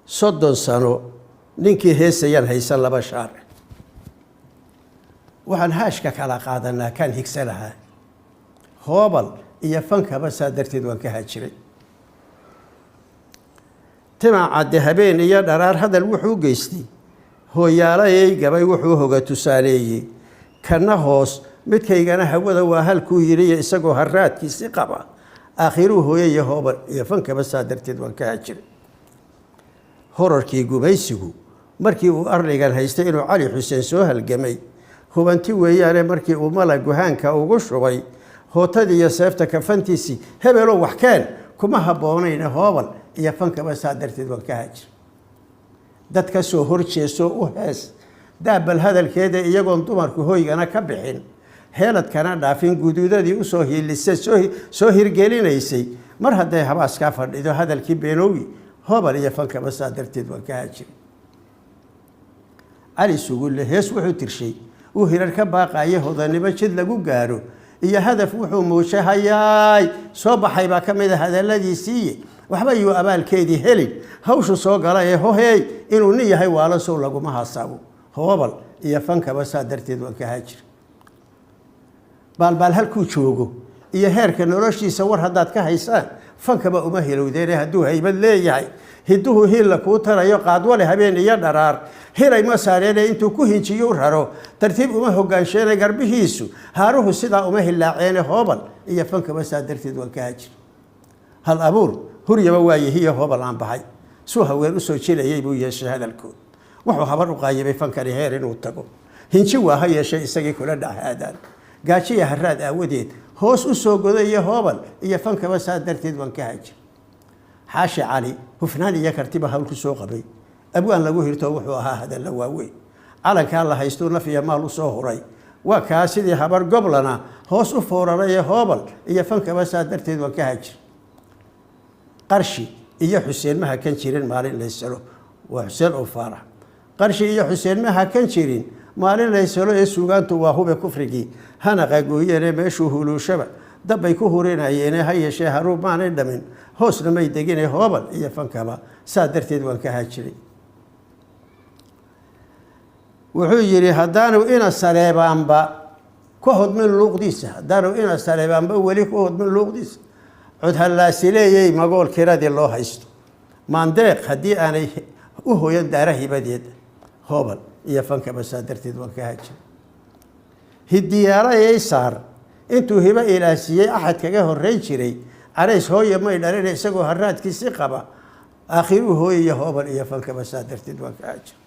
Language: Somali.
soddon sano ninkii heesayaan haysan laba shaar waxaan haashka kala qaadanaa kan higsanaha hoobal iyo fankaba saa darteed waan ka haajiray timacadde habeen iyo dharaar hadal wuxuu geystay hooyaalayay gabay wuxuu hoga tusaaleeyey kana hoos midkaygana hawada waa halkuu yidhi isagoo haraadkiisi qaba aakhiruu hooye iyo hoobal iyo fankaba saa darteed waan ka haajiray horarkii gumaysigu markii uu arligan haystay inuu cali xuseen soo halgamay hubanti weeyaane markii uu malagu haanka ugu shubay hootadii iyo seefta kafantiisii hebeloo wax keen kuma habboonayna hoobal iyo fankaba saa darteed waan ka haajiray dad ka soo horjeesoo u hees daabal hadalkeeda iyagoon dumarku hoygana ka bixin heeladkana dhaafin guduudadii usoo hiilisay soo hirgelinaysay mar hadday habaaskaa fadhido hadalkii beenoowi hoobal iyo fankaba saa darteed waan ka haajiray cali sugulle hees wuxuu tirshay uu hirar ka baaqaaya hodanimo jid lagu gaaro iyo hadaf wuxuu muushahayaay soo baxay baa ka mid a hadalladiisiiye waxba yuu abaalkeedii helin hawshu soo gala ee hoheey inuu nin yahay waala sow laguma hasaabo hoobal iyo fankaba saa darteed waan ka haajiray baalbaal halkuu joogo iyo heerka noloshiisa war haddaad ka haysaan fankaba uma hilowdeene hadduu haybad leeyahay hidduhu hiilla kuu tarayo qaadwale habeen iyo dharaar hiray ma saareene intuu ku hinjiyu raro tartiib uma hogaansheene garbihiisu haaruhu sidaa uma hillaaceene hoobal iyo fankaba saa darteed waan ka haajiray hal abuur huryaba waayahiyo hoobal aan baxay suu haween u soo jilayay buu yeeshay hadalkood wuxuu habar u qaayibay fankani heer inuu tago hinji waa ha yeeshay isagii kula dhahaadaan gaajiya haraad aawadeed hoos u soo godaya hoobal iyo fankaba saa darteed waan ka haajiray xaashi cali hufnaan iyo kartiba hawl ku soo qabay abwaan lagu hirto wuxuu ahaa hadalla waaweyn calankaa la haystuu naf iyo maal u soo huray waa kaa sidii habar goblana hoos u fooraraya hoobal iyo fankaba saa darteed waan ka haajiray qarshi iyo xuseen ma hakan jirin maalin laysalo waa xuseen oo faarax qarshi iyo xuseen ma hakan jirin maalin laysalo ee suugaantu waa hube kufrigii hana qagooyeene meeshuu huluushaba dabbay ku hurinayeenee ha yeeshee haruub maanay dhamin hoosna may degine hoobal iyo fankaba saa darteed waan ka haajiray wuxuu yidhi haddaanu ina saleebaanba ka hodmin luuqdiisa haddaanu ina saleebaanba weli ka hodmin luuqdiisa cod hallaasileeyay magool kiradii loo haysto maandeeq haddii aanay u hoyan daara hibadeed hoobal iyo fankaba saa darteed waan ka haajiray hiddiyaarayay saar intuu hibo ilaasiyey axad kaga horrayn jiray carays hooye may dhalina isagoo haraadkiisi qaba aakhiruu hooye iyo hoobal iyo fankaba saa darteed waan ka haajiray